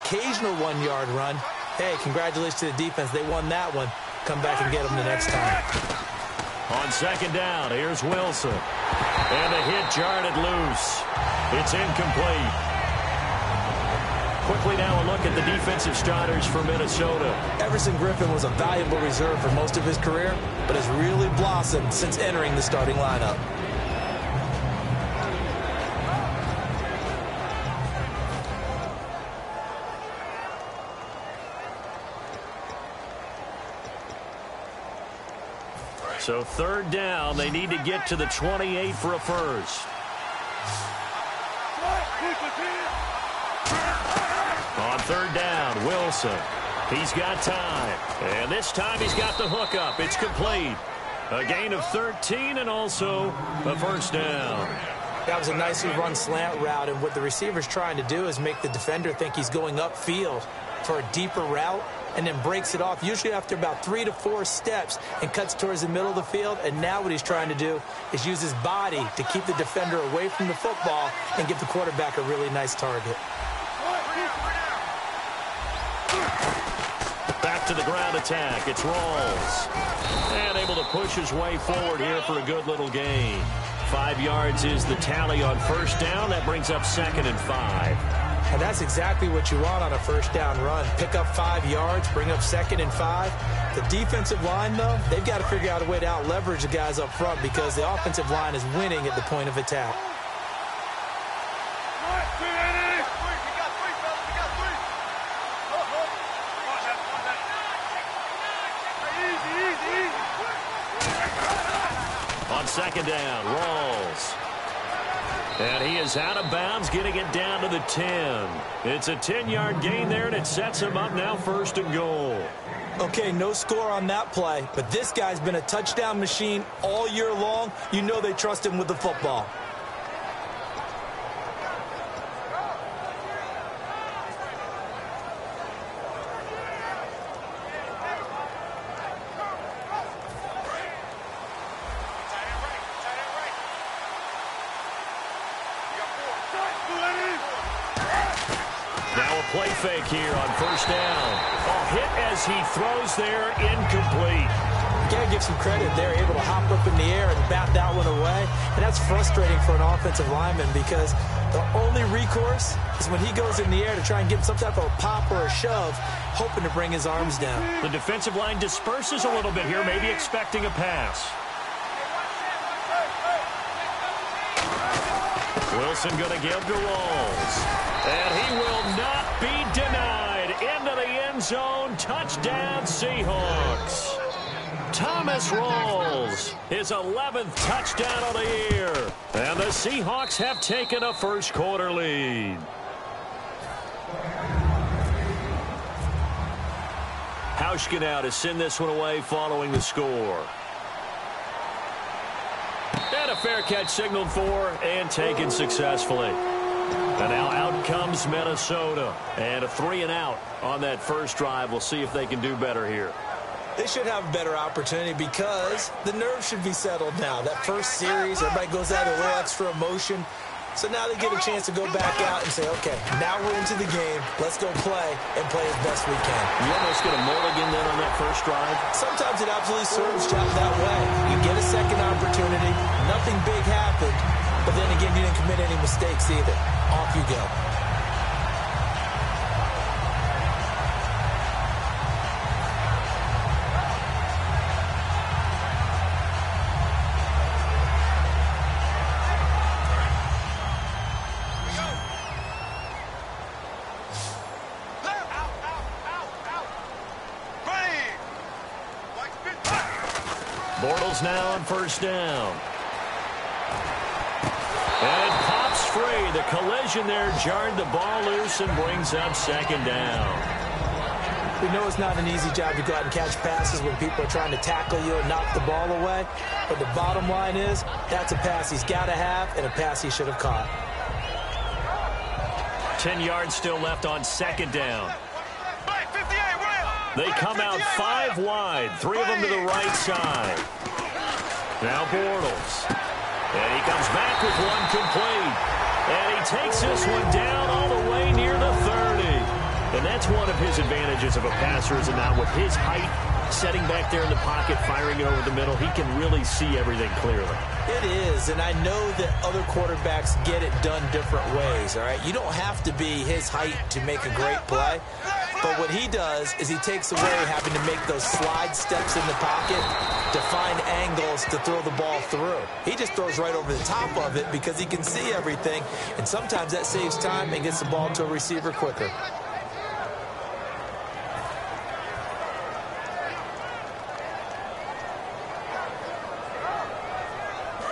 occasional 1-yard run. Hey, congratulations to the defense. They won that one. Come back and get them the next time. On second down, here's Wilson. And a hit jarred it loose. It's incomplete. Quickly now a look at the defensive starters for Minnesota. Everson Griffin was a valuable reserve for most of his career, but has really blossomed since entering the starting lineup. So third down, they need to get to the 28 for a first. On third down, Wilson. He's got time. And this time he's got the hook up. It's complete. A gain of 13 and also a first down. That was a nicely run slant route, and what the receiver's trying to do is make the defender think he's going upfield for a deeper route, and then breaks it off, usually after about 3 to 4 steps, and cuts towards the middle of the field. And now what he's trying to do is use his body to keep the defender away from the football and give the quarterback a really nice target. Back to the ground attack. It's Rawls. And able to push his way forward here for a good little gain. 5 yards is the tally on first down. That brings up 2nd and 5. And that's exactly what you want on a first down run. Pick up 5 yards, bring up 2nd and 5. The defensive line, though, they've got to figure out a way to out-leverage the guys up front because the offensive line is winning at the point of attack. On second down, Rawls. And he is out of bounds, getting it down to the 10. It's a 10-yard gain there, and it sets him up now 1st and goal. Okay, no score on that play, but this guy's been a touchdown machine all year long. You know they trust him with the football. Play fake here on first down. A hit as he throws there, incomplete. You got to give some credit. They're able to hop up in the air and bat that one away. And that's frustrating for an offensive lineman because the only recourse is when he goes in the air to try and get some type of a pop or a shove, hoping to bring his arms down. The defensive line disperses a little bit here, maybe expecting a pass. Wilson going to give to Rawls. And he will not be denied. Into the end zone. Touchdown, Seahawks. Thomas Rawls, his 11th touchdown of the year. And the Seahawks have taken a first quarter lead. Hauschka now to send this one away following the score. And a fair catch signaled for and taken successfully. And now out comes Minnesota. And a 3 and out on that first drive. We'll see if they can do better here. They should have a better opportunity because the nerves should be settled now. That first series, everybody goes out with a little extra emotion. So now they get a chance to go back out and say, okay, now we're into the game. Let's go play and play as best we can. You almost get a mulligan then on that first drive? Sometimes it absolutely serves job that way. You get a second opportunity. Nothing big happened. But then again, you didn't commit any mistakes either. Off you go. Bortles now on first down. And it pops free. The collision there jarred the ball loose and brings up second down. We know it's not an easy job to go out and catch passes when people are trying to tackle you and knock the ball away. But the bottom line is that's a pass he's got to have and a pass he should have caught. 10 yards still left on second down. They come out 5 wide, 3 of them to the right side. Now Bortles. And he comes back with one complete. And he takes this one down all the way near the 30. And that's one of his advantages of a passer, is now with his height, setting back there in the pocket, firing it over the middle, he can really see everything clearly. It is, and I know that other quarterbacks get it done different ways, all right? You don't have to be his height to make a great play, but what he does is he takes away having to make those slide steps in the pocket to find angles to throw the ball through. He just throws right over the top of it because he can see everything, and sometimes that saves time and gets the ball to a receiver quicker.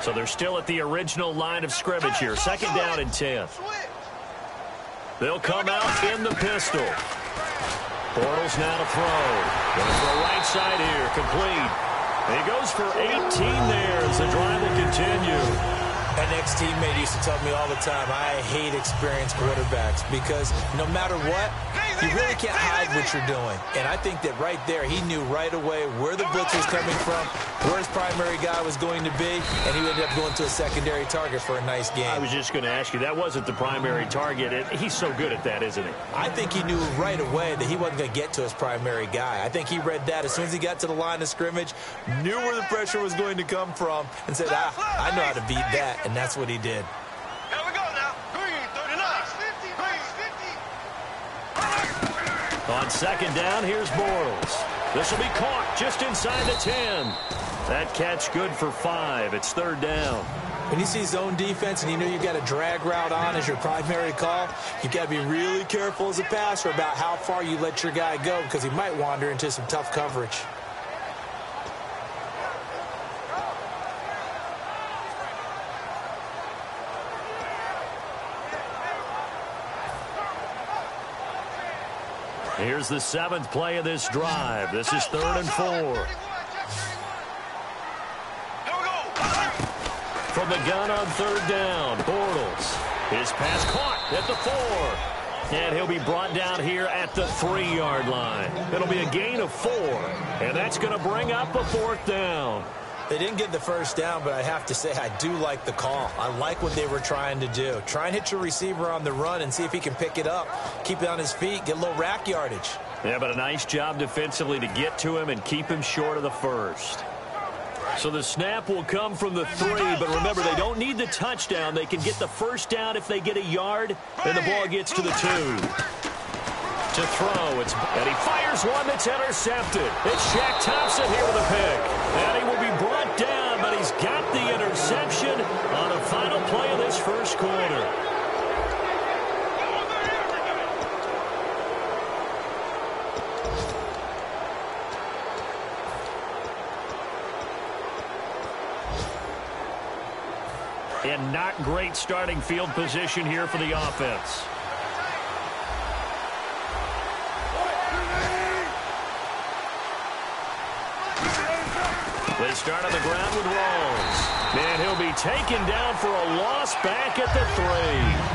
So they're still at the original line of scrimmage here. 2nd down and 10. They'll come out in the pistol. Bortles now to throw. Going to throw right side here. Complete. He goes for 18 there as the drive will continue. An ex-teammate used to tell me all the time, I hate experienced quarterbacks because no matter what, you really can't hide what you're doing. And I think that right there, he knew right away where the blitz was coming from, where his primary guy was going to be, and he ended up going to a secondary target for a nice game. I was just going to ask you, that wasn't the primary target. He's so good at that, isn't he? I think he knew right away that he wasn't going to get to his primary guy. I think he read that as soon as he got to the line of scrimmage, knew where the pressure was going to come from, and said, I know how to beat that. And that's what he did. Here we go now. Green, 39. 50. On 2nd down, here's Bortles. This will be caught just inside the 10. That catch good for 5. It's 3rd down. When you see zone defense and you know you've got a drag route on as your primary call, you've got to be really careful as a passer about how far you let your guy go because he might wander into some tough coverage. Here's the 7th play of this drive. This is 3rd and 4. From the gun on 3rd down, Bortles. His pass caught at the 4. And he'll be brought down here at the 3-yard line. It'll be a gain of 4. And that's going to bring up a 4th down. They didn't get the first down, but I have to say I do like the call. I like what they were trying to do. Try and hit your receiver on the run and see if he can pick it up. Keep it on his feet, get a little rack yardage. Yeah, but a nice job defensively to get to him and keep him short of the first. So the snap will come from the 3, but remember, they don't need the touchdown. They can get the first down if they get a yard, and the ball gets to the 2. To throw, and he fires one that's intercepted. It's Shaq Thompson here with a pick. And he will be brought down, but he's got the interception on the final play of this first quarter. And not great starting field position here for the offense. They start on the ground with Rawls. And he'll be taken down for a loss back at the 3.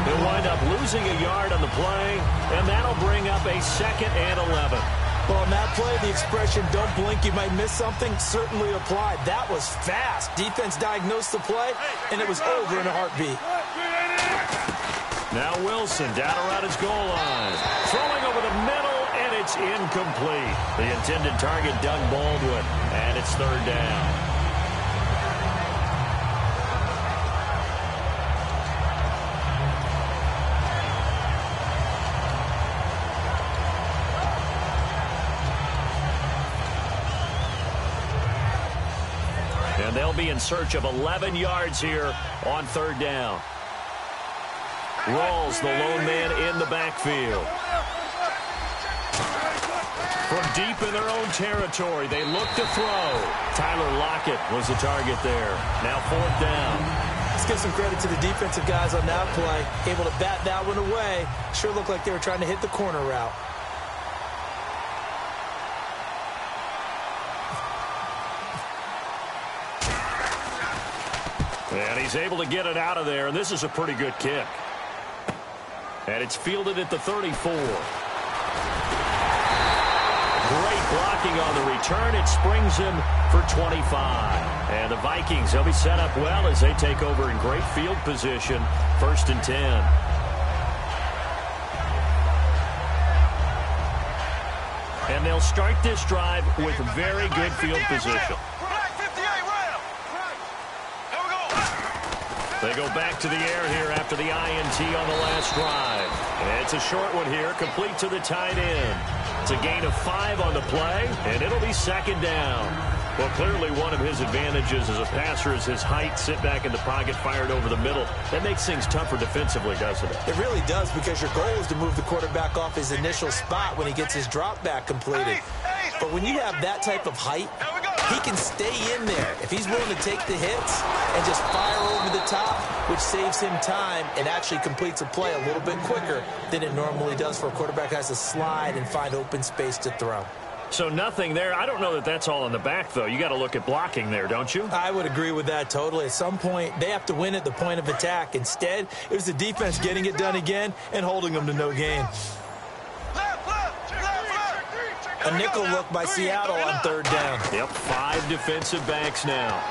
He'll wind up losing a yard on the play, and that'll bring up a 2nd and 11. Well, on that play, the expression, don't blink, you might miss something, certainly applied. That was fast. Defense diagnosed the play, and it was over in a heartbeat. Now Wilson down around his goal line. Throwing over the middle, and it's incomplete. The intended target, Doug Baldwin, and it's 3rd down. And they'll be in search of 11 yards here on 3rd down. Rawls, the lone man in the backfield. From deep in their own territory, they look to throw. Tyler Lockett was the target there. Now 4th down. Let's give some credit to the defensive guys on that play. Able to bat that one away. Sure looked like they were trying to hit the corner route. And he's able to get it out of there, and this is a pretty good kick. And it's fielded at the 34. Great blocking on the return. It springs him for 25. And the Vikings, they'll be set up well as they take over in great field position. 1st and 10. And they'll start this drive with very good field position. They go back to the air here after the INT on the last drive. And it's a short one here, complete to the tight end. It's a gain of 5 on the play, and it'll be second down. Well, clearly one of his advantages as a passer is his height. Sit back in the pocket, fired over the middle. That makes things tougher defensively, doesn't it? It really does, because your goal is to move the quarterback off his initial spot when he gets his drop back completed. But when you have that type of height, he can stay in there if he's willing to take the hits and just fire over the top, which saves him time and actually completes a play a little bit quicker than it normally does for a quarterback who has to slide and find open space to throw. So nothing there. I don't know that that's all in the back, though. You got to look at blocking there, don't you? I would agree with that totally. At some point, they have to win at the point of attack. Instead, it was the defense getting it done again and holding them to no gain. A nickel look by Seattle on third down. Yep, 5 defensive backs now.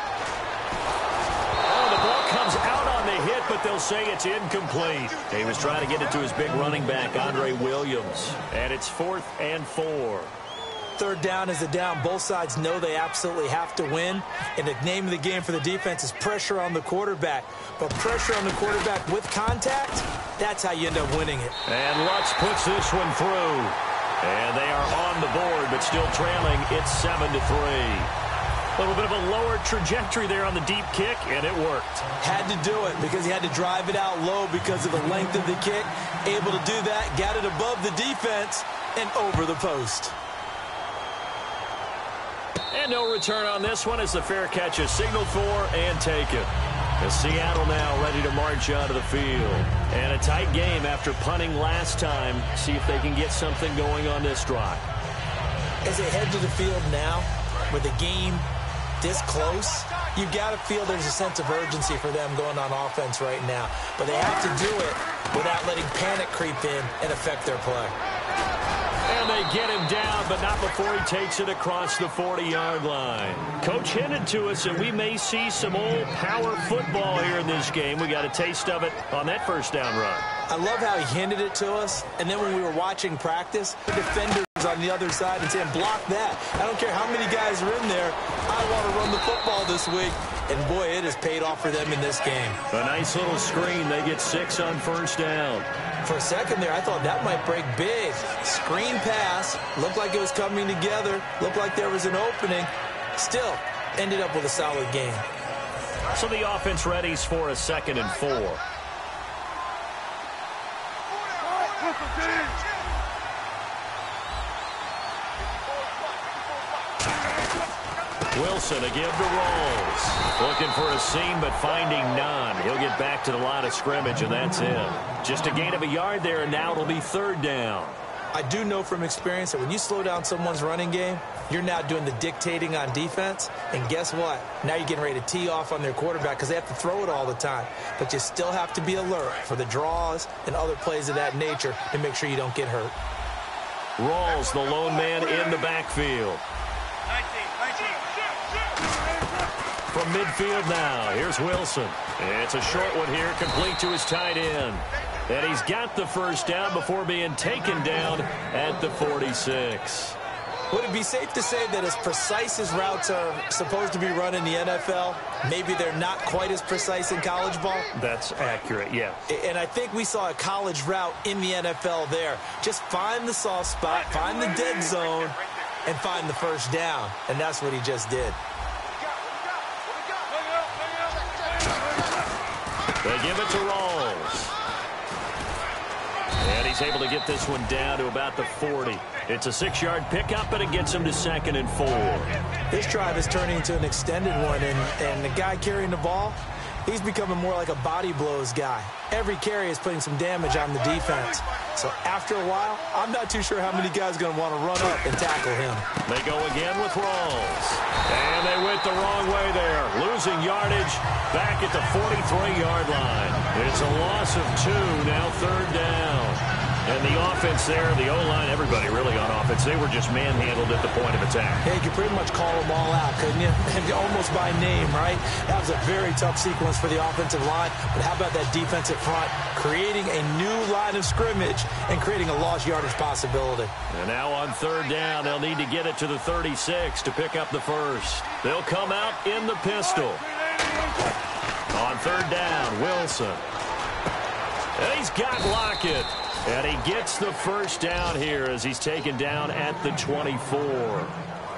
Oh, the ball comes out on the hit, but they'll say it's incomplete. He was trying to get it to his big running back, Andre Williams. And it's 4th and 4. Third down is a down. Both sides know they absolutely have to win. And the name of the game for the defense is pressure on the quarterback. But pressure on the quarterback with contact, that's how you end up winning it. And Lutz puts this one through. And they are on the board, but still trailing. It's 7-3. A little bit of a lower trajectory there on the deep kick, and it worked. Had to do it because he had to drive it out low because of the length of the kick. Able to do that, got it above the defense, and over the post. And no return on this one as the fair catch is signaled for and taken. As Seattle now ready to march out of the field. And a tight game after punting last time. See if they can get something going on this drive. As they head to the field now, with the game this close, you've got to feel there's a sense of urgency for them going on offense right now. But they have to do it without letting panic creep in and affect their play. And they get him down, but not before he takes it across the 40-yard line. Coach hinted to us that we may see some old power football here in this game. We got a taste of it on that first down run. I love how he hinted it to us, and then when we were watching practice, the defenders on the other side and saying, block that. I don't care how many guys are in there. I want to run the football this week. And, boy, it has paid off for them in this game. A nice little screen. They get 6 on first down. For a second there, I thought that might break big. Screen pass. Looked like it was coming together. Looked like there was an opening. Still, ended up with a solid game. So the offense readies for a 2nd and 4. Wilson, a give to Rolls. Looking for a seam, but finding none. He'll get back to the line of scrimmage, and that's it. Just a gain of a yard there, and now it'll be 3rd down. I do know from experience that when you slow down someone's running game, you're now doing the dictating on defense. And guess what? Now you're getting ready to tee off on their quarterback because they have to throw it all the time. But you still have to be alert for the draws and other plays of that nature to make sure you don't get hurt. Rawls, the lone man in the backfield. From midfield now, here's Wilson. It's a short one here, complete to his tight end. And he's got the first down before being taken down at the 46. Would it be safe to say that as precise as routes are supposed to be run in the NFL, maybe they're not quite as precise in college ball? That's accurate, yeah. And I think we saw a college route in the NFL there. Just find the soft spot, find the dead zone, and find the first down. And that's what he just did. They give it to Rawls. And he's able to get this one down to about the 40. It's a 6-yard pickup, and it gets him to 2nd and 4. This drive is turning into an extended one, and the guy carrying the ball, he's becoming more like a body blows guy. Every carry is putting some damage on the defense. So after a while, I'm not too sure how many guys are going to want to run up and tackle him. They go again with Rawls. And they went the wrong way there. Losing yardage back at the 43-yard line. It's a loss of 2, now 3rd down. And the offense there, the O-line, everybody really on offense defense. They were just manhandled at the point of attack. Yeah, you could pretty much call them all out, couldn't you? Almost by name, right? That was a very tough sequence for the offensive line. But how about that defensive front creating a new line of scrimmage and creating a lost yardage possibility? And now on third down, they'll need to get it to the 36 to pick up the first. They'll come out in the pistol. On third down, Wilson. And he's got Lockett. And he gets the first down here as he's taken down at the 24.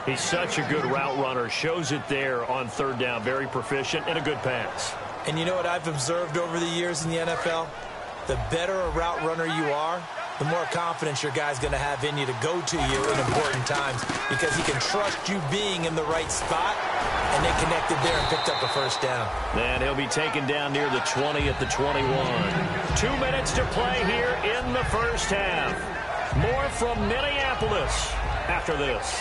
He's such a good route runner. Shows it there on third down. Very proficient and a good pass. And you know what I've observed over the years in the NFL? The better a route runner you are, the more confidence your guy's going to have in you to go to you in important times because he can trust you being in the right spot, and they connected there and picked up a first down. And he'll be taken down near the 20 at the 21. 2 minutes to play here in the first half. More from Minneapolis after this.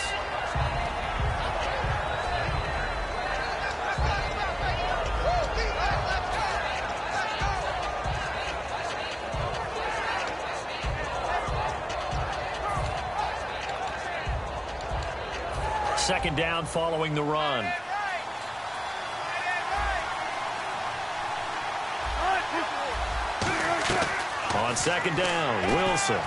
Second down following the run. On second down, Wilson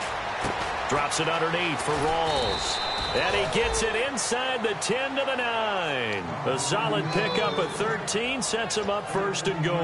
drops it underneath for Rawls. And he gets it inside the 10 to the 9. A solid pickup at 13 sets him up first and goal.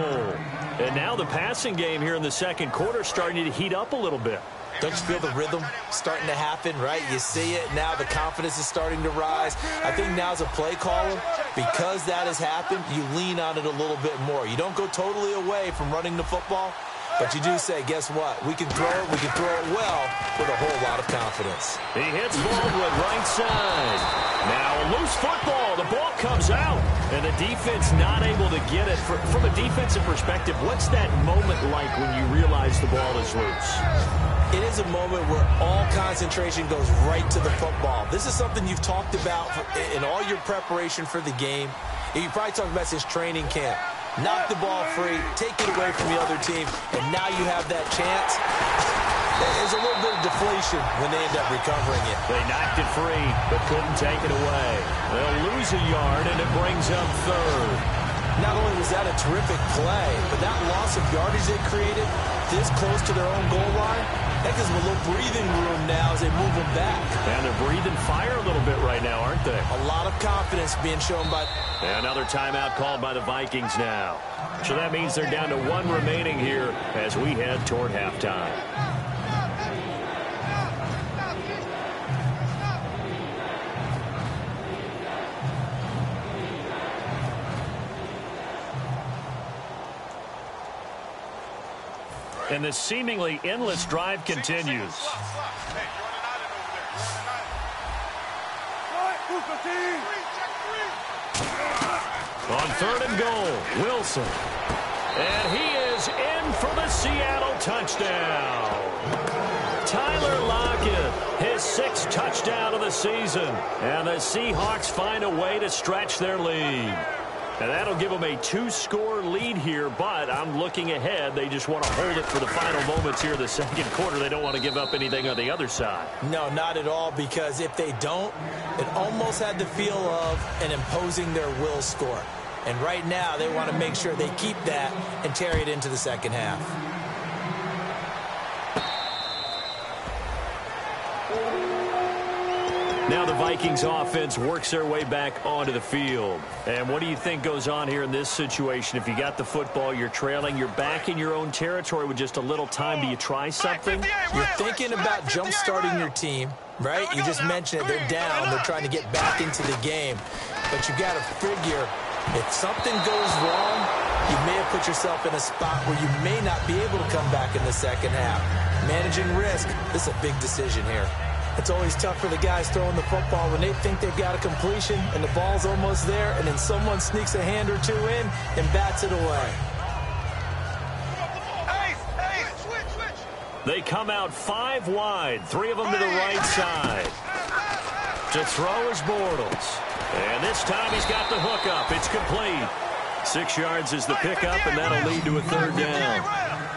And now the passing game here in the second quarter starting to heat up a little bit. Don't you feel the rhythm starting to happen, right? You see it. Now the confidence is starting to rise. I think now as a play caller, because that has happened, you lean on it a little bit more. You don't go totally away from running the football, but you do say, guess what? We can throw it well with a whole lot of confidence. He hits Baldwin right side. Now a loose football. The ball comes out, and the defense not able to get it. From a defensive perspective, what's that moment like when you realize the ball is loose? It is a moment where all concentration goes right to the football. This is something you've talked about in all your preparation for the game. You probably talked about since training camp. Knock the ball free, take it away from the other team, and now you have that chance. There's a little bit of deflation when they end up recovering it. They knocked it free, but couldn't take it away. They'll lose a yard, and it brings up third. Not only was that a terrific play, but that loss of yardage they created this close to their own goal line, that gives them a little breathing room now as they move them back. And they're breathing fire a little bit right now, aren't they? A lot of confidence being shown by... Another timeout called by the Vikings now. So that means they're down to one remaining here as we head toward halftime. And this seemingly endless drive continues. On third and goal, Wilson. And he is in for the Seattle touchdown. Tyler Lockett, his 6th touchdown of the season. And the Seahawks find a way to stretch their lead. And that'll give them a 2-score lead here, but I'm looking ahead. They just want to hold it for the final moments here in the second quarter. They don't want to give up anything on the other side. No, not at all, because if they don't, it almost had the feel of an imposing their will score. And right now, they want to make sure they keep that and carry it into the second half. Now the Vikings offense works their way back onto the field. And what do you think goes on here in this situation? If you got the football, you're trailing, you're back in your own territory with just a little time. Do you try something? You're thinking about jump-starting your team, right? You just mentioned it. They're down. They're trying to get back into the game. But you got to figure, if something goes wrong, you may have put yourself in a spot where you may not be able to come back in the second half. Managing risk, this is a big decision here. It's always tough for the guys throwing the football when they think they've got a completion and the ball's almost there, and then someone sneaks a hand or two in and bats it away. They come out 5 wide, 3 of them to the right side. To throw is Bortles. And this time he's got the hook up. It's complete. 6 yards is the pickup, and that'll lead to a third down.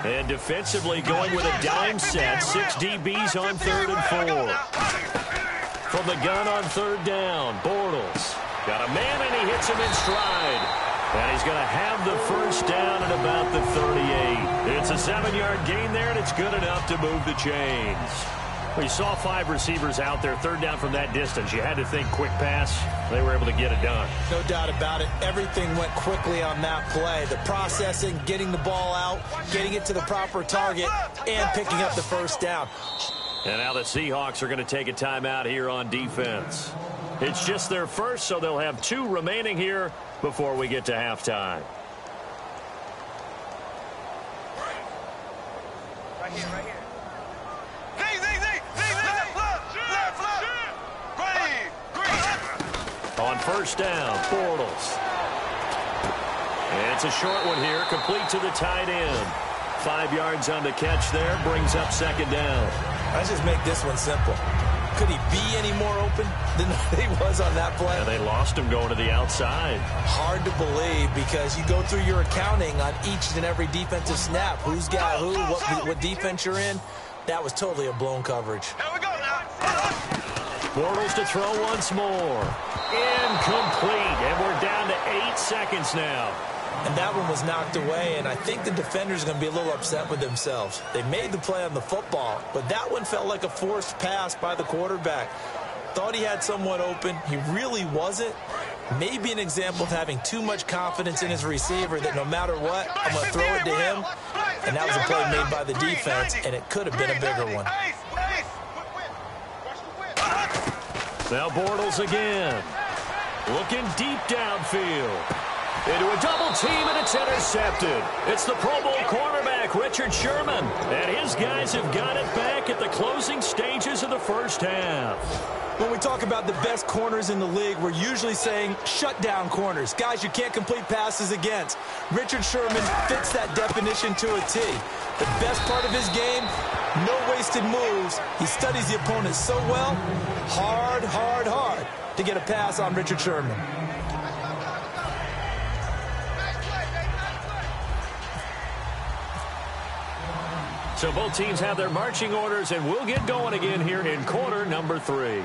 And defensively going with a dime set. 6 DBs on 3rd and 4. from the gun on third down. Bortles got a man, and he hits him in stride. And he's going to have the first down at about the 38. It's a 7-yard gain there, and it's good enough to move the chains. We saw 5 receivers out there, third down from that distance. You had to think quick pass. They were able to get it done. No doubt about it. Everything went quickly on that play. The processing, getting the ball out, getting it to the proper target, and picking up the first down. And now the Seahawks are going to take a timeout here on defense. It's just their first, so they'll have 2 remaining here before we get to halftime. Right here. On first down, Bortles. And it's a short one here, complete to the tight end. 5 yards on the catch there, brings up second down. Let's just make this one simple. Could he be any more open than he was on that play? And they lost him going to the outside. Hard to believe because you go through your accounting on each and every defensive snap. Who's got who, what defense you're in. That was totally a blown coverage. Here we go now. Bortles to throw once more. Incomplete. And we're down to 8 seconds now. And that one was knocked away, and I think the defenders are going to be a little upset with themselves. They made the play on the football, but that one felt like a forced pass by the quarterback. Thought he had someone open. He really wasn't. Maybe an example of having too much confidence in his receiver that no matter what, I'm going to throw it to him. And that was a play made by the defense, and it could have been a bigger one. Now Bortles again. Looking deep downfield. Into a double team, and it's intercepted. It's the Pro Bowl cornerback, Richard Sherman. And his guys have got it back at the closing stages of the first half. When we talk about the best corners in the league, we're usually saying shutdown corners. Guys you can't complete passes against. Richard Sherman fits that definition to a T. The best part of his game, no wasted moves. He studies the opponent so well, hard to get a pass on Richard Sherman. So both teams have their marching orders, and we'll get going again here in quarter number 3.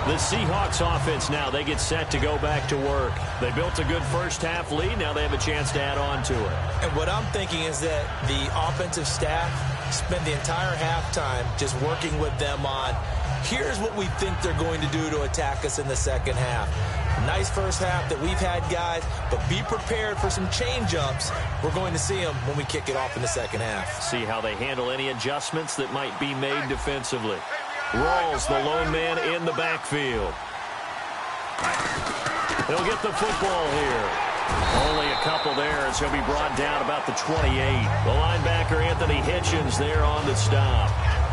The Seahawks offense now, they get set to go back to work. They built a good first half lead. Now they have a chance to add on to it. And what I'm thinking is that the offensive staff spend the entire halftime just working with them on, here's what we think they're going to do to attack us in the second half. Nice first half that we've had, guys, but be prepared for some change-ups. We're going to see them when we kick it off in the second half. See how they handle any adjustments that might be made defensively. Rawls, the lone man in the backfield. He'll get the football here. Only a couple there as he'll be brought down about the 28. The linebacker, Anthony Hitchens, there on the stop.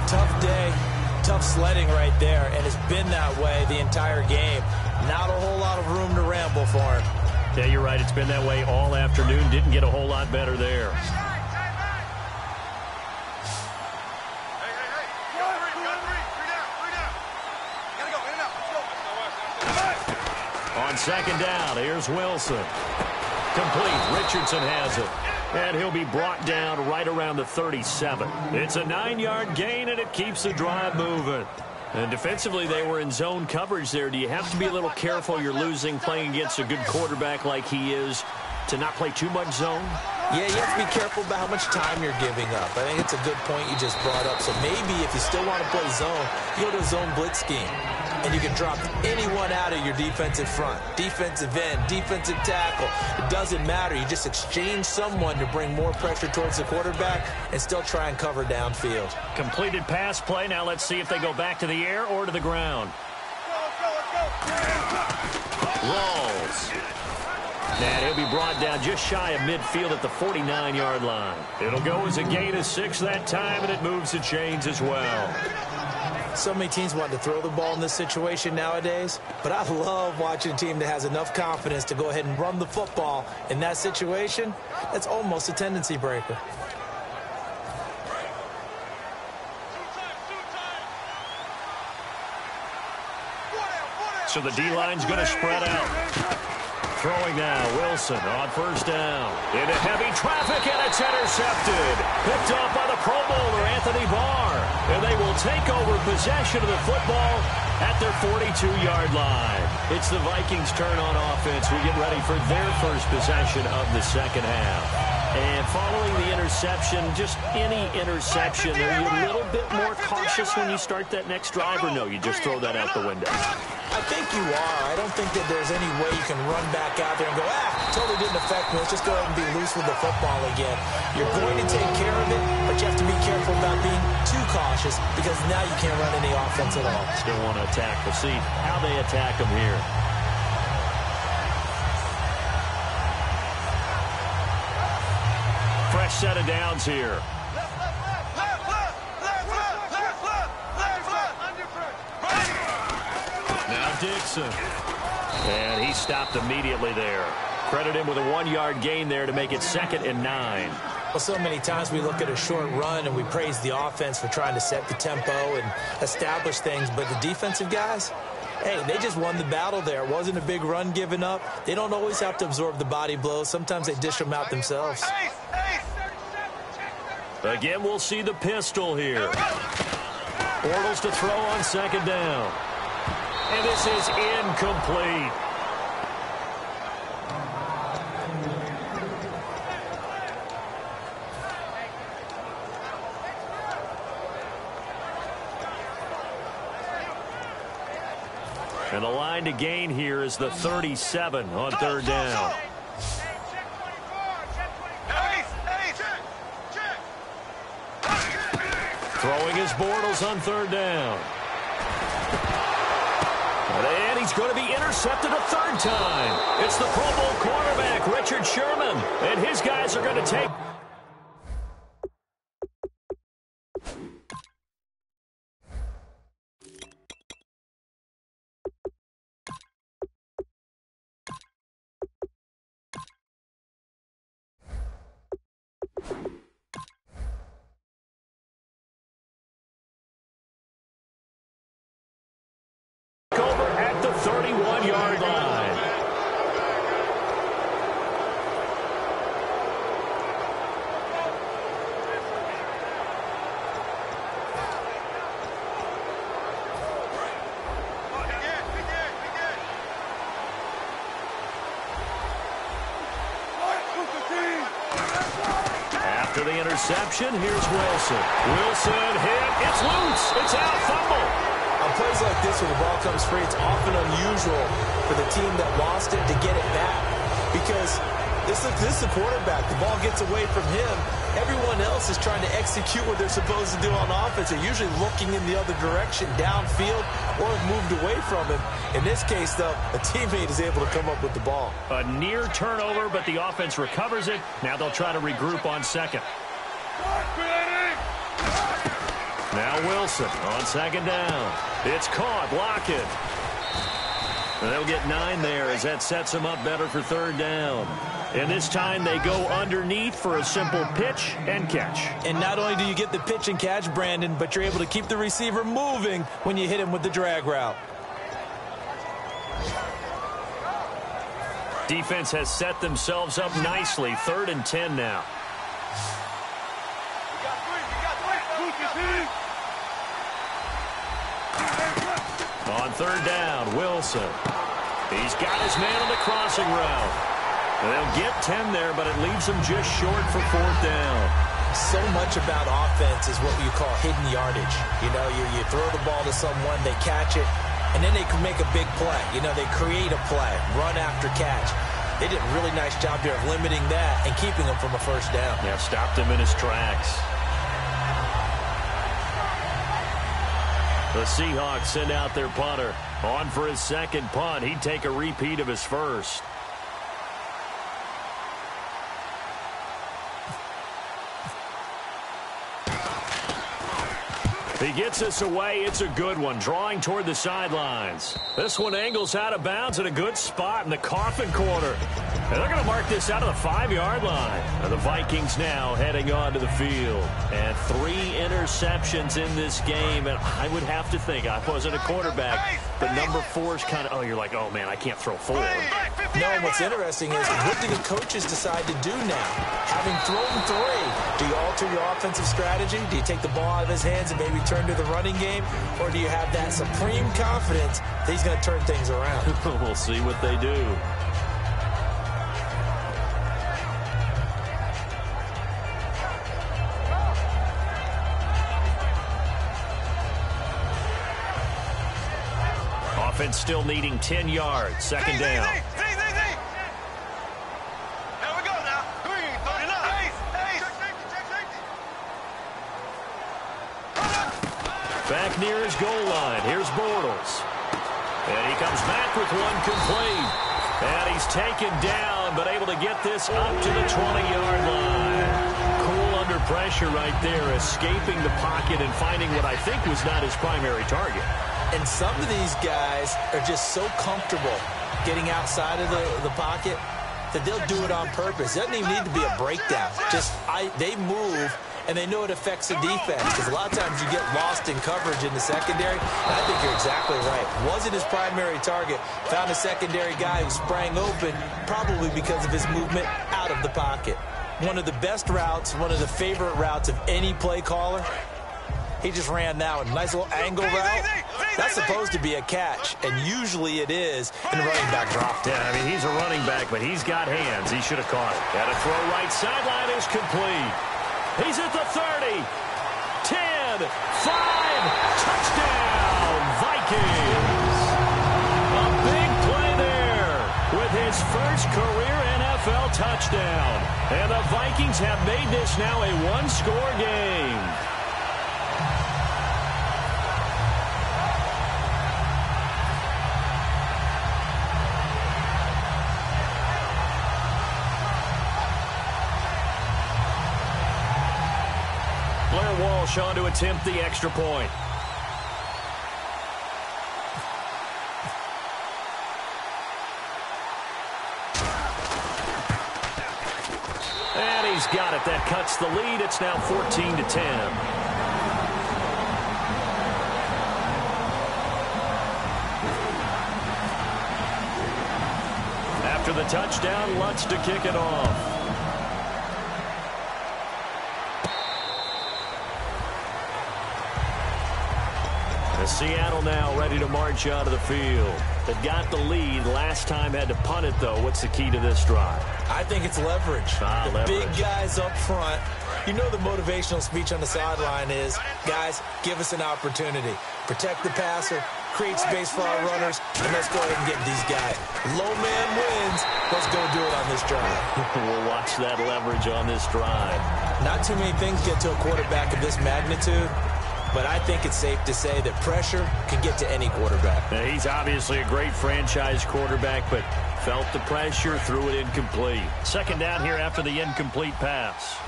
Tough day. Tough sledding right there, and it's been that way the entire game. Not a whole lot of room to ramble for him. Yeah, you're right. It's been that way all afternoon. Didn't get a whole lot better there. On second down, here's Wilson. Complete. Richardson has it. And he'll be brought down right around the 37. It's a 9-yard gain, and it keeps the drive moving. And defensively, they were in zone coverage there. Do you have to be a little careful? You're losing playing against a good quarterback like he is to not play too much zone? Yeah, you have to be careful about how much time you're giving up. I think it's a good point you just brought up. So maybe if you still want to play zone, you go to a zone blitz scheme. And you can drop anyone out of your defensive front. Defensive end, defensive tackle. It doesn't matter. You just exchange someone to bring more pressure towards the quarterback and still try and cover downfield. Completed pass play. Now let's see if they go back to the air or to the ground. Rawls. And he'll be brought down just shy of midfield at the 49-yard line. It'll go as a gain of 6 that time, and it moves the chains as well. So many teams want to throw the ball in this situation nowadays, but I love watching a team that has enough confidence to go ahead and run the football in that situation. That's almost a tendency breaker. So the D-line's going to spread out. Throwing now, Wilson on first down. Into heavy traffic, and it's intercepted. Picked off by the Pro Bowler, Anthony take over possession of the football at their 42-yard line. It's the Vikings' turn on offense. We get ready for their first possession of the second half. And following the interception, just any interception, are you a little bit more cautious when you start that next drive, or no, you just throw that out the window? I think you are. I don't think that there's any way you can run back out there and go, totally didn't affect me. Let's just go ahead and be loose with the football again. You're going to take care of it, but you have to be careful about being too cautious because now you can't run any offense at all. Still want to attack. We'll see how they attack them here. Fresh set of downs here. Now Dixon. And he stopped immediately there. Credit him with a 1-yard gain there to make it 2nd and 9. Well, so many times we look at a short run and we praise the offense for trying to set the tempo and establish things, but the defensive guys, hey, they just won the battle there. It wasn't a big run given up. They don't always have to absorb the body blows. Sometimes they dish them out themselves. Again, we'll see the pistol here. Bortles to throw on 2nd down. And this is incomplete. And the line to gain here is the 37 on 3rd down. Throwing his Bortles on 3rd down. And he's going to be intercepted a 3rd time. It's the Pro Bowl quarterback, Richard Sherman. And his guys are going to take... over at the 31-yard line. After the interception, here's Wilson. Wilson hit. It's loose. It's out. Fumble. On plays like this, when the ball comes free, it's often unusual for the team that lost it to get it back because this is the quarterback. The ball gets away from him. Everyone else is trying to execute what they're supposed to do on offense. They're usually looking in the other direction, downfield, or have moved away from him. In this case, though, a teammate is able to come up with the ball. A near turnover, but the offense recovers it. Now they'll try to regroup on 2nd. Now Wilson on 2nd down. It's caught. Lockett. And they'll get 9 there as that sets them up better for 3rd down. And this time they go underneath for a simple pitch and catch. And not only do you get the pitch and catch, Brandon, but you're able to keep the receiver moving when you hit him with the drag route. Defense has set themselves up nicely. 3rd and 10 now. On 3rd down, Wilson. He's got his man on the crossing route. And they'll get 10 there, but it leaves them just short for 4th down. So much about offense is what you call hidden yardage. You know, you throw the ball to someone, they catch it, and then they can make a big play. You know, they create a play, run after catch. They did a really nice job there of limiting that and keeping him from a 1st down. Yeah, stopped him in his tracks. The Seahawks send out their punter. On for his 2nd punt. He'd take a repeat of his 1st. He gets us away. It's a good one. Drawing toward the sidelines. This one angles out of bounds at a good spot in the coffin corner. And they're going to mark this out of the 5-yard line. And the Vikings now heading onto the field. And 3 interceptions. interceptions in this game, and I would have to think, I wasn't a quarterback, but number 4 is kind of, oh, you're like, oh, man, I can't throw 4. No, and what's interesting is, what do the coaches decide to do now? Having thrown 3, do you alter your offensive strategy? Do you take the ball out of his hands and maybe turn to the running game? Or do you have that supreme confidence that he's going to turn things around? We'll see what they do. Offense still needing 10 yards. Second down. Here we go now. Green, 39. Back near his goal line. Here's Bortles. And he comes back with one complete. And he's taken down, but able to get this up to the 20-yard line. Cool under pressure right there, escaping the pocket and finding what I think was not his primary target. And some of these guys are just so comfortable getting outside of the pocket that they'll do it on purpose. It doesn't even need to be a breakdown. They move, and they know it affects the defense, because a lot of times you get lost in coverage in the secondary. And I think you're exactly right. Wasn't his primary target. Found a secondary guy who sprang open, probably because of his movement out of the pocket. One of the best routes, one of the favorite routes of any play caller. He just ran that one. Nice little angle route. That's supposed to be a catch, and usually it is, and the running back dropped it. Yeah, I mean, he's a running back, but he's got hands. He should have caught it. Got a throw right sideline is complete. He's at the 30. 10, 5, touchdown, Vikings. A big play there with his first career NFL touchdown. And the Vikings have made this now a one-score game. On to attempt the extra point. And he's got it. That cuts the lead. It's now 14-10. After the touchdown, Lutz to kick it off. Seattle now ready to march out of the field. They've got the lead. Last time had to punt it, though. What's the key to this drive? I think it's leverage. Big guys up front. You know the motivational speech on the sideline is, guys, give us an opportunity. Protect the passer, create space for our runners, and let's go ahead and get these guys. Low man wins. Let's go do it on this drive. We'll watch that leverage on this drive. Not too many things get to a quarterback of this magnitude. But I think it's safe to say that pressure can get to any quarterback. Now, he's obviously a great franchise quarterback, but felt the pressure, threw it incomplete. Second down here after the incomplete pass.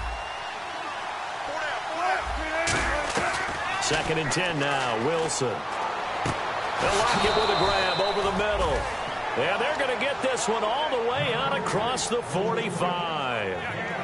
2nd and 10 now. Wilson. They'll lock it with a grab over the middle. And they're going to get this one all the way out across the 45.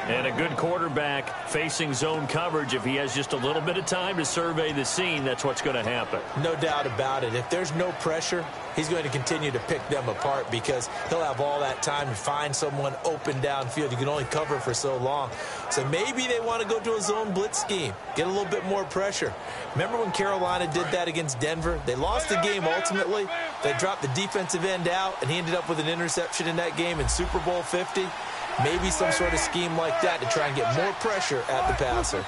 And a good quarterback facing zone coverage. If he has just a little bit of time to survey the scene, that's what's going to happen. No doubt about it. If there's no pressure, he's going to continue to pick them apart because he'll have all that time to find someone open downfield. You can only cover for so long. So maybe they want to go to a zone blitz scheme, get a little bit more pressure. Remember when Carolina did that against Denver? They lost the game ultimately. They dropped the defensive end out, and he ended up with an interception in that game in Super Bowl 50. Maybe some sort of scheme like that to try and get more pressure at the passer.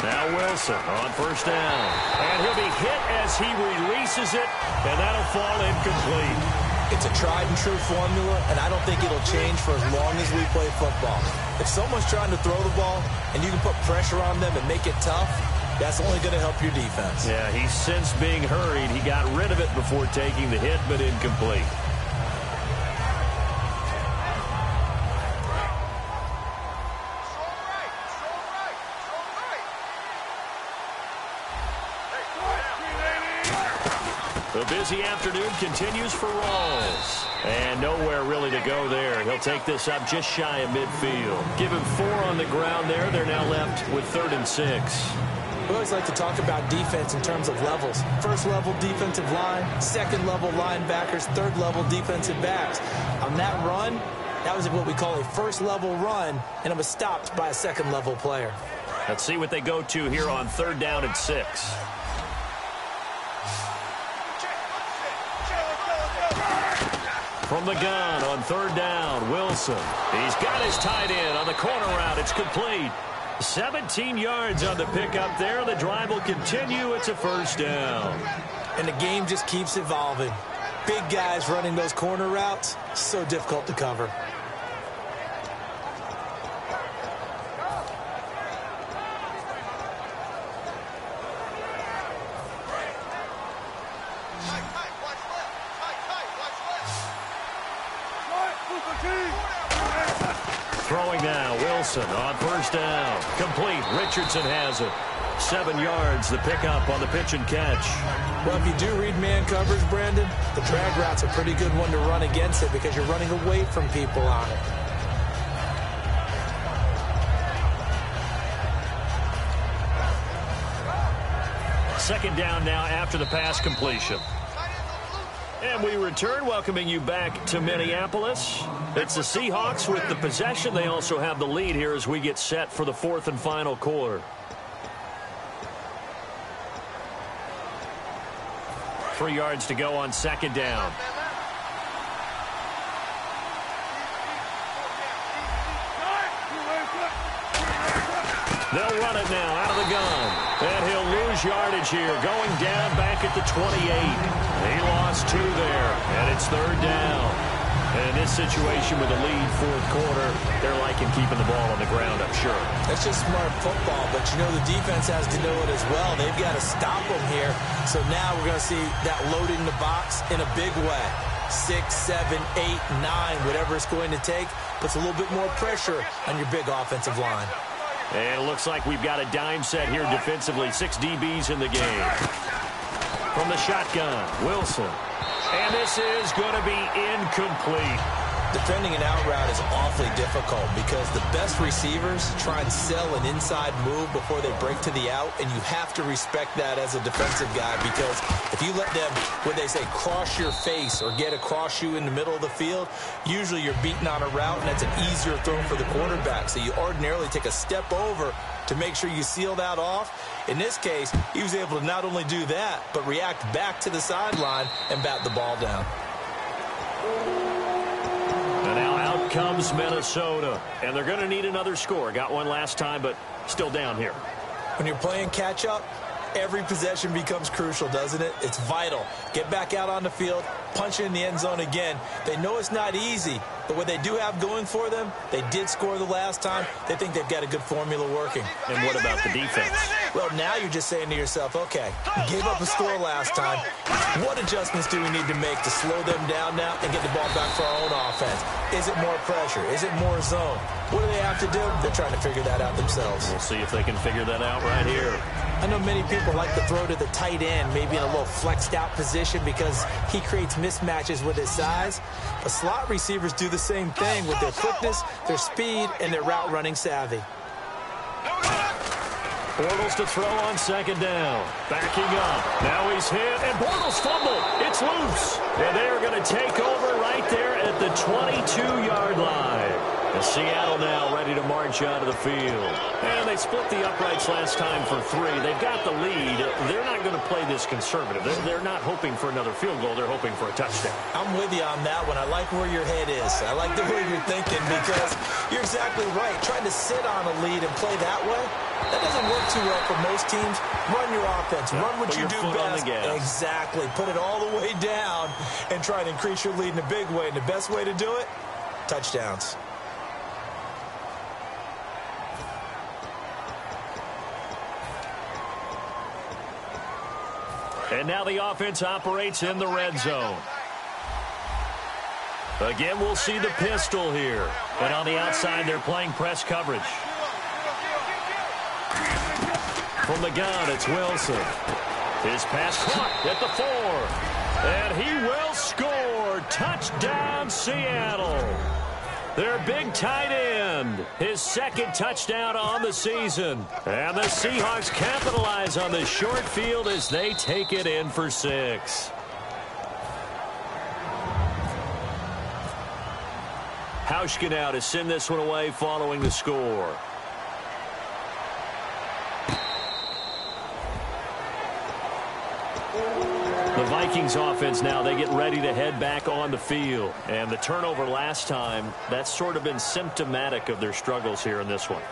Now Wilson on first down. And he'll be hit as he releases it, and that'll fall incomplete. It's a tried-and-true formula, and I don't think it'll change for as long as we play football. If someone's trying to throw the ball and you can put pressure on them and make it tough, that's only going to help your defense. Yeah, he's since being hurried. He got rid of it before taking the hit, but incomplete. The busy afternoon continues for Rawls. And nowhere really to go there. He'll take this up just shy of midfield. Give him 4 on the ground there. They're now left with 3rd and 6. We always like to talk about defense in terms of levels. First level defensive line, second level linebackers, third level defensive backs. On that run, that was what we call a first level run, and it was stopped by a second level player. Let's see what they go to here on 3rd down and 6. From the gun on 3rd down, Wilson. He's got his tight end on the corner route. It's complete. 17 yards on the pickup there. The drive will continue. It's a 1st down. And the game just keeps evolving. Big guys running those corner routes, so difficult to cover. Throwing now, Wilson on 1st down. Complete. Richardson has it. 7 yards, the pickup on the pitch and catch. Well, if you do read man coverage, Brandon, the drag route's a pretty good one to run against it because you're running away from people on it. Second down now after the pass completion. And we return, welcoming you back to Minneapolis. It's the Seahawks with the possession. They also have the lead here as we get set for the 4th and final quarter. 3 yards to go on 2nd down. They'll run it now out of the gun. And he'll lose yardage here, going down back at the 28. He lost 2 there, and it's 3rd down. And in this situation with a lead 4th quarter, they're liking keeping the ball on the ground, I'm sure. That's just smart football, but you know the defense has to know it as well. They've got to stop them here. So now we're going to see that loading the box in a big way. 6, 7, 8, 9, whatever it's going to take, puts a little bit more pressure on your big offensive line. And it looks like we've got a dime set here defensively. 6 DBs in the game. From the shotgun, Wilson. And this is going to be incomplete. Defending an out route is awfully difficult because the best receivers try and sell an inside move before they break to the out, and you have to respect that as a defensive guy because if you let them, what they say, cross your face or get across you in the middle of the field, usually you're beaten on a route, and that's an easier throw for the quarterback. So you ordinarily take a step over to make sure you seal that off. In this case, he was able to not only do that, but react back to the sideline and bat the ball down. And now out comes Minnesota. And they're going to need another score. Got one last time, but still down here. When you're playing catch-up, every possession becomes crucial, doesn't it? It's vital. Get back out on the field, punch it in the end zone again. They know it's not easy, but what they do have going for them, they did score the last time. They think they've got a good formula working. And what about the defense? Well, now you're just saying to yourself, okay, gave up a score last time. What adjustments do we need to make to slow them down now and get the ball back for our own offense? Is it more pressure? Is it more zone? What do they have to do? They're trying to figure that out themselves. We'll see if they can figure that out right here. I know many people like to throw to the tight end, maybe in a little flexed out position because he creates mismatches with his size. But slot receivers do the same thing with their quickness, their speed, and their route running savvy. Bortles to throw on 2nd down. Backing up. Now he's hit, and Bortles fumble. It's loose. And they are going to take over right there at the 22-yard line. And Seattle now ready to march out of the field. And they split the uprights last time for 3. They've got the lead. They're not going to play this conservative. They're not hoping for another field goal. They're hoping for a touchdown. I'm with you on that one. I like where your head is. I like the way you're thinking because you're exactly right. Trying to sit on a lead and play that way, that doesn't work too well for most teams. Run your offense. Run what you do best. Exactly. Put it all the way down and try to increase your lead in a big way. And the best way to do it, touchdowns. And now the offense operates in the red zone. Again, we'll see the pistol here. And on the outside, they're playing press coverage. From the gun, it's Wilson. His pass caught at the 4. And he will score. Touchdown, Seattle. Their big tight end, his second touchdown on the season. And the Seahawks capitalize on the short field as they take it in for 6. Hauschka now to send this one away following the score. The Vikings offense now, they get ready to head back on the field. And the turnover last time, that's sort of been symptomatic of their struggles here in this one.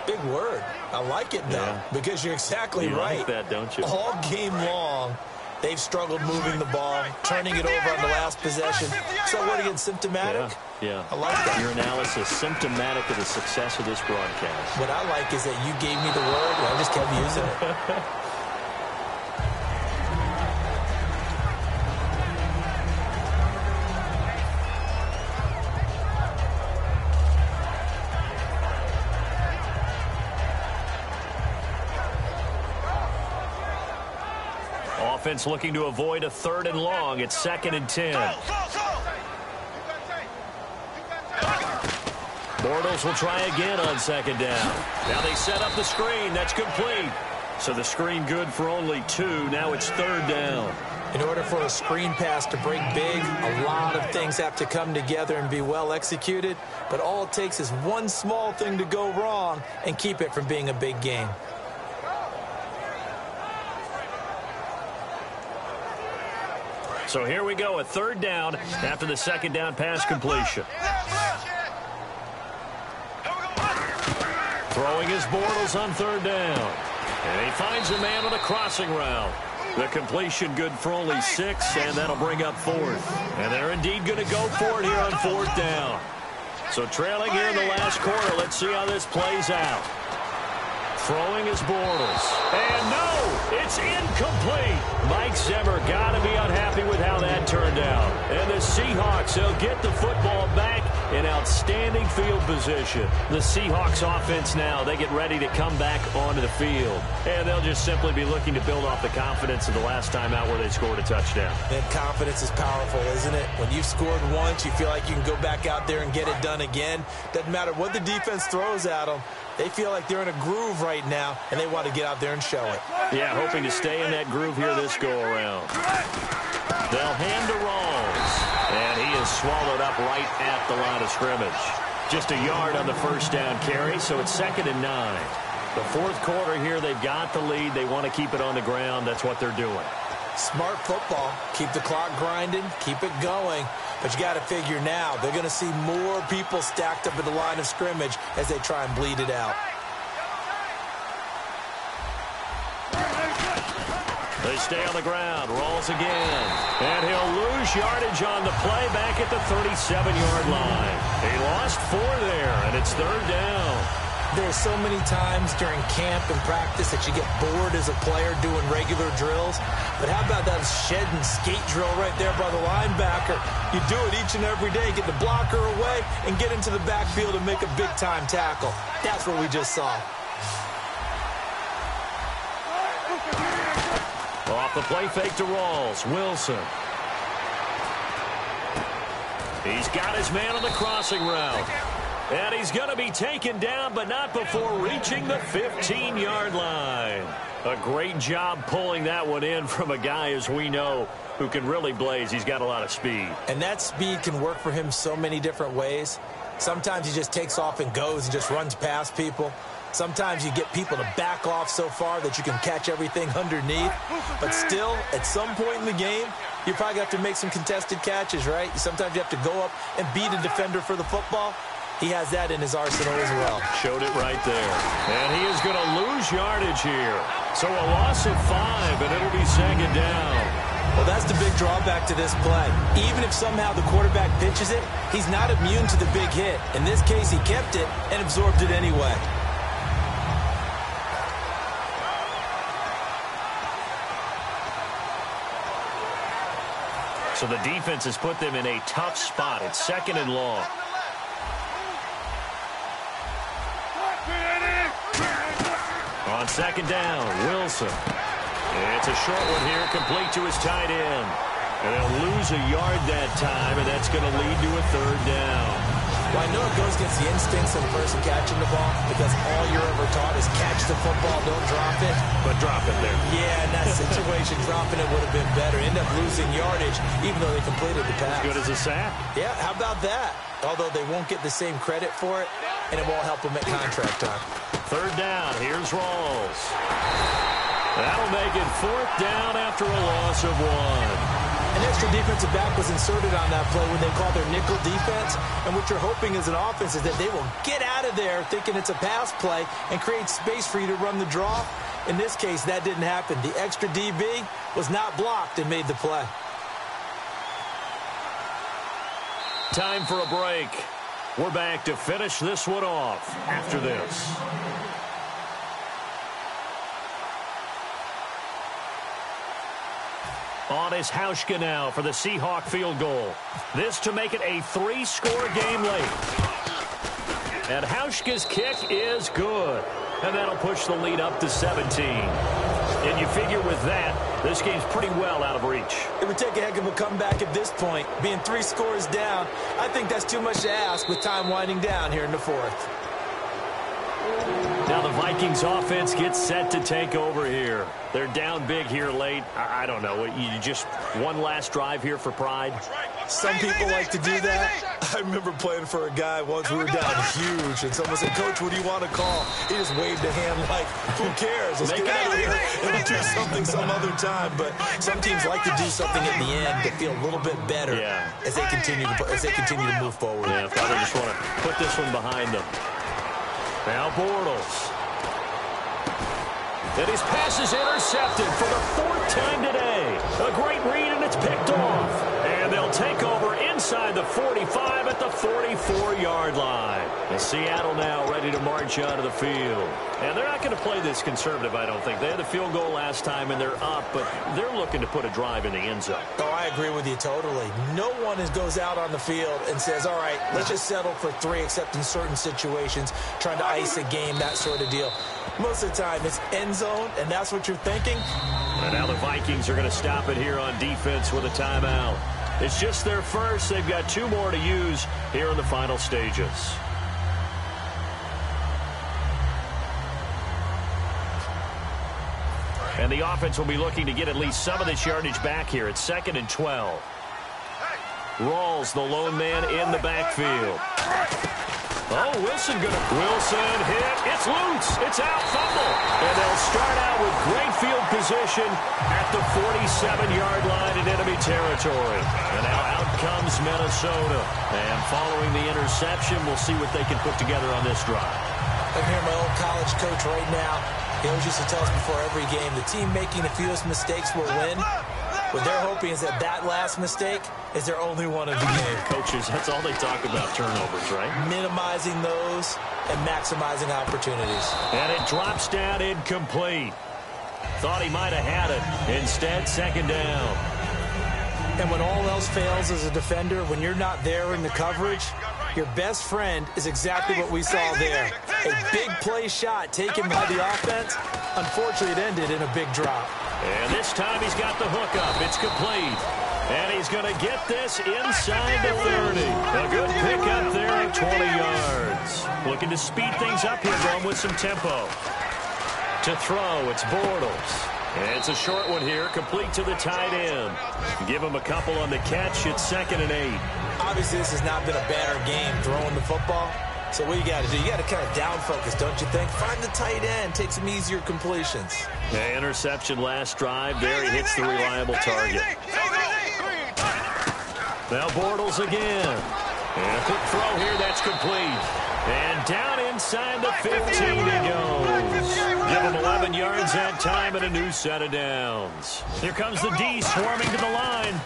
Big word. I like it, though, because you're exactly right. You like that, don't you? All game long, they've struggled moving the ball, turning it over on the last possession. So what, again, symptomatic? Yeah. I like that. Your analysis, symptomatic of the success of this broadcast. What I like is that you gave me the word, and I just kept using it. Offense looking to avoid a 3rd and long. It's 2nd and 10. Bortles will try again on 2nd down. Now they set up the screen. That's complete. So the screen good for only 2. Now it's 3rd down. In order for a screen pass to break big, a lot of things have to come together and be well executed. But all it takes is one small thing to go wrong and keep it from being a big game. So here we go, a 3rd down after the 2nd down pass completion. Throwing his Bortles on 3rd down. And he finds a man on a crossing route. The completion good for only 6, and that'll bring up 4th. And they're indeed going to go for it here on 4th down. So trailing here in the last quarter, let's see how this plays out. Throwing his Bortles. And no, it's incomplete. Mike Zimmer got to be unhappy with how that turned out. And the Seahawks, they'll get the football back in outstanding field position. The Seahawks offense now, they get ready to come back onto the field. And they'll just simply be looking to build off the confidence of the last time out where they scored a touchdown. And confidence is powerful, isn't it? When you've scored once, you feel like you can go back out there and get it done again. Doesn't matter what the defense throws at them. They feel like they're in a groove right now, and they want to get out there and show it. Yeah, hoping to stay in that groove here this go-around. They'll hand to Rawls. And he is swallowed up right at the line of scrimmage. Just a yard on the 1st down carry, so it's 2nd and 9. The 4th quarter here, they've got the lead. They want to keep it on the ground. That's what they're doing. Smart football. Keep the clock grinding. Keep it going. But you got to figure now, they're going to see more people stacked up at the line of scrimmage as they try and bleed it out. They stay on the ground. Rawls again. And he'll lose yardage on the play back at the 37-yard line. He lost 4 there, and it's 3rd down. There's so many times during camp and practice that you get bored as a player doing regular drills. But how about that shed and skate drill right there by the linebacker? You do it each and every day. Get the blocker away and get into the backfield and make a big-time tackle. That's what we just saw. Off the play fake to Rawls. Wilson. He's got his man on the crossing route. And he's going to be taken down, but not before reaching the 15-yard line. A great job pulling that one in from a guy, as we know, who can really blaze. He's got a lot of speed. And that speed can work for him so many different ways. Sometimes he just takes off and goes and just runs past people. Sometimes you get people to back off so far that you can catch everything underneath. But still, at some point in the game, you probably have to make some contested catches, right? Sometimes you have to go up and beat a defender for the football. He has that in his arsenal as well. Showed it right there. And he is going to lose yardage here. So a loss of 5, and it'll be 2nd down. Well, that's the big drawback to this play. Even if somehow the quarterback pitches it, he's not immune to the big hit. In this case, he kept it and absorbed it anyway. So the defense has put them in a tough spot. It's 2nd and long. On 2nd down, Wilson. It's a short one here, complete to his tight end. And they'll lose a yard that time, and that's going to lead to a third down. Well, I know it goes against the instincts of the person catching the ball because all you're ever taught is catch the football, don't drop it. But drop it there. Yeah, in that situation, dropping it would have been better. End up losing yardage, even though they completed the pass. As good as a sack. Yeah, how about that? Although they won't get the same credit for it, and it won't help them at contract time. Third down, here's Rawls. That'll make it fourth down after a loss of 1. An extra defensive back was inserted on that play when they call their nickel defense. And what you're hoping as an offense is that they will get out of there thinking it's a pass play and create space for you to run the draw. In this case, that didn't happen. The extra DB was not blocked and made the play. Time for a break. We're back to finish this one off after this. On is Hauschka now for the Seahawk field goal. This to make it a 3-score game late. And Hauschka's kick is good. And that'll push the lead up to 17. And you figure with that, this game's pretty well out of reach. It would take a heck of a comeback at this point. Being 3 scores down, I think that's too much to ask with time winding down here in the fourth. Now the Vikings offense gets set to take over here. They're down big here late. I don't know. You just one last drive here for pride? Some people like to do that. I remember playing for a guy once. We were down huge, and someone said, "Coach, what do you want to call?" He just waved a hand like, "Who cares? Let's get out of here and we'll do something some other time." But some teams like to do something at the end to feel a little bit better as they continue to move forward. Yeah, probably just want to put this one behind them. Now Bortles. And his pass is intercepted for the 4th time today. A great read, and it's picked off. And they'll take over inside the 45 at the 44-yard line. And Seattle now ready to march out of the field. And they're not going to play this conservative, I don't think. They had the field goal last time, and they're up, but they're looking to put a drive in the end zone. Oh, I agree with you totally. No one goes out on the field and says, all right, let's just settle for 3, except in certain situations, trying to ice a game, that sort of deal. Most of the time, it's end zone, and that's what you're thinking. And now the Vikings are going to stop it here on defense with a timeout. It's just their first. They've got 2 more to use here in the final stages. And the offense will be looking to get at least some of this yardage back here. It's 2nd and 12. Rawls, the lone man in the backfield. Oh, Wilson hit. It's loose. It's out. Fumble. And they'll start out with great field position at the 47-yard line in enemy territory. And now out comes Minnesota. And following the interception, we'll see what they can put together on this drive. I'm hearing my old college coach right now. He always used to tell us before every game, the team making the fewest mistakes will win. What they're hoping is that last mistake is their only one of the game. Coaches, that's all they talk about, turnovers, right? Minimizing those and maximizing opportunities. And it drops down incomplete. Thought he might have had it. Instead, 2nd down. And when all else fails as a defender, when you're not there in the coverage, your best friend is exactly what we saw there. A big play shot taken by the offense. Unfortunately, it ended in a big drop. And this time he's got the hook up. It's complete. And he's going to get this inside the 30. A good pick up there at 20 yards. Looking to speed things up here, going with some tempo. To throw, it's Bortles. And it's a short one here, complete to the tight end. Give him a couple on the catch. It's 2nd and 8. Obviously, this has not been a banner game throwing the football. So what you got to do, you got to kind of down focus, don't you think? Find the tight end, take some easier completions. Yeah, interception last drive. There he hits the reliable target. Now Bortles again. And a quick throw here, that's complete. And down inside the 15 he goes. Give him 11 yards that time and a new set of downs. Here comes the D swarming to the line.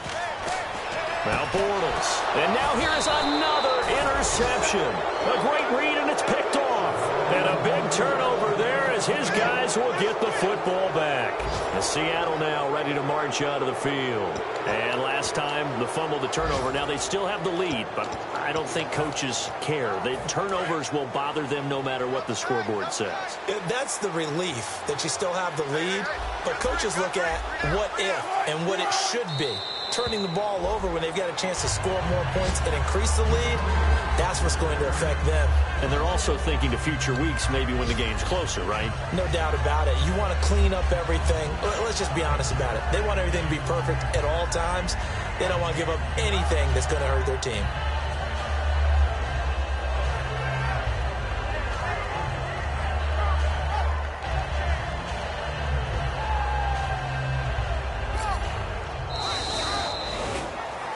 Now Bortles. And now here is another interception. A great read, and it's picked off. And a big turnover there as his guys will get the football back. And Seattle now ready to march out of the field. And last time, the fumble, the turnover. Now they still have the lead, but I don't think coaches care. The turnovers will bother them no matter what the scoreboard says. That's the relief that you still have the lead, but coaches look at what if and what it should be. turning the ball over when they've got a chance to score more points and increase the lead, that's what's going to affect them. And they're also thinking to future weeks, maybe when the game's closer, right? No doubt about it. You want to clean up everything. Let's just be honest about it. They want everything to be perfect at all times. They don't want to give up anything that's going to hurt their team.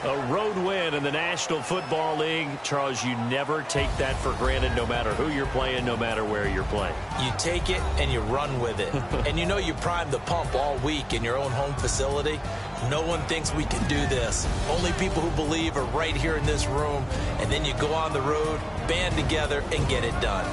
A road win in the National Football League. Charles, you never take that for granted, no matter who you're playing, no matter where you're playing. You take it and you run with it. And you know you primed the pump all week in your own home facility. No one thinks we can do this. Only people who believe are right here in this room. And then you go on the road, band together, and get it done.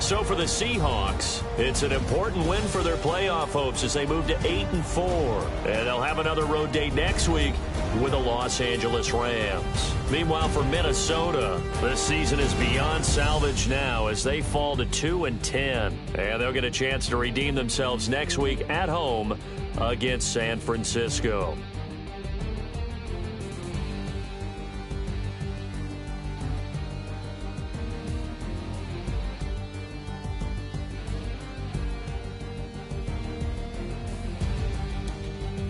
So for the Seahawks, it's an important win for their playoff hopes as they move to 8-4. And they'll have another road date next week with the Los Angeles Rams. Meanwhile, for Minnesota, this season is beyond salvage now as they fall to 2-10. And they'll get a chance to redeem themselves next week at home against San Francisco.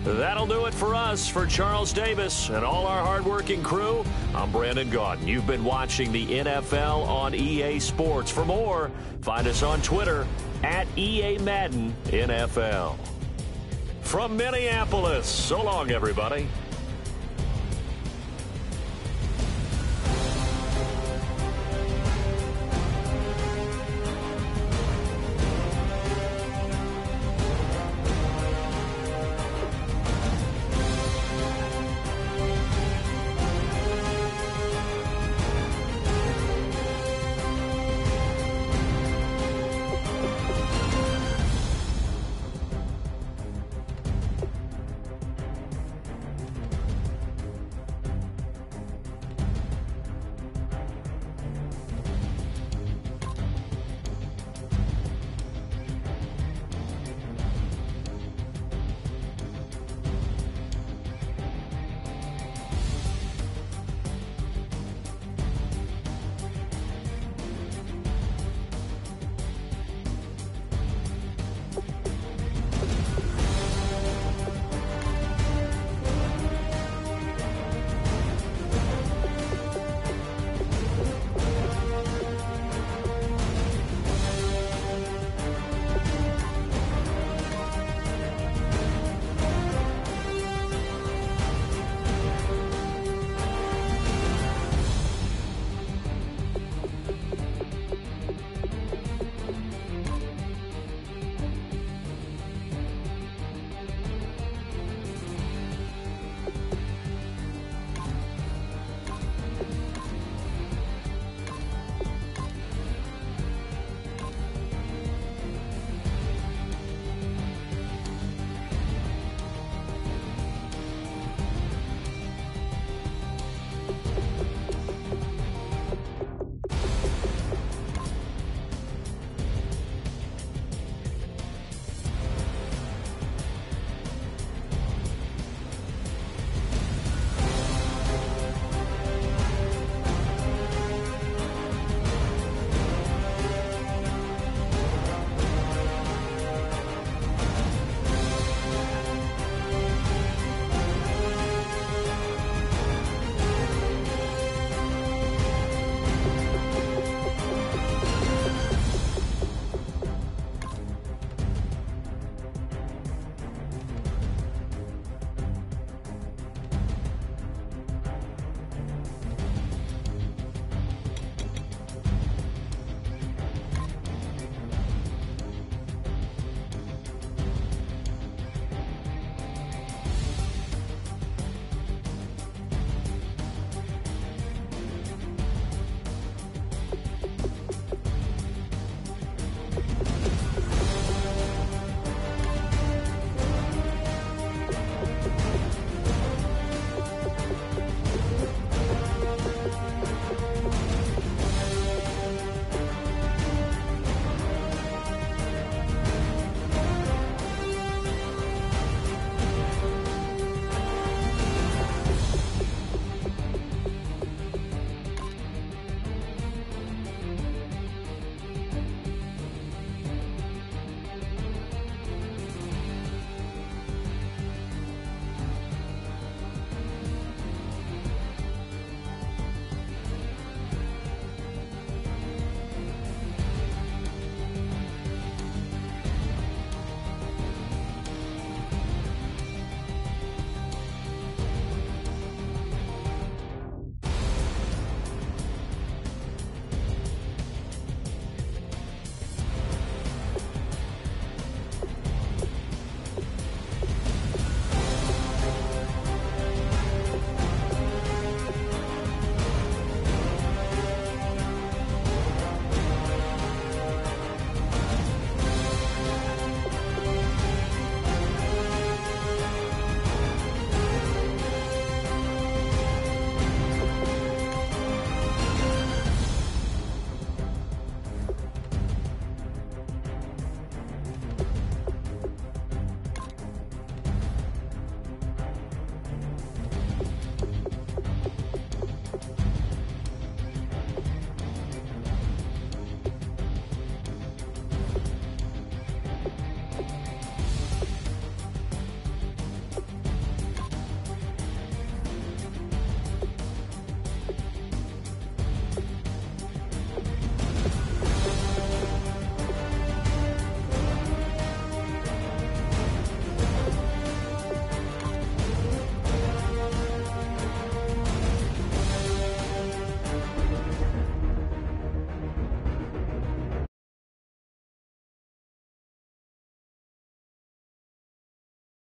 That'll do it for us. For Charles Davis and all our hardworking crew, I'm Brandon Gaudin. You've been watching the NFL on EA Sports. For more, find us on Twitter at EA Madden NFL. From Minneapolis, so long, everybody.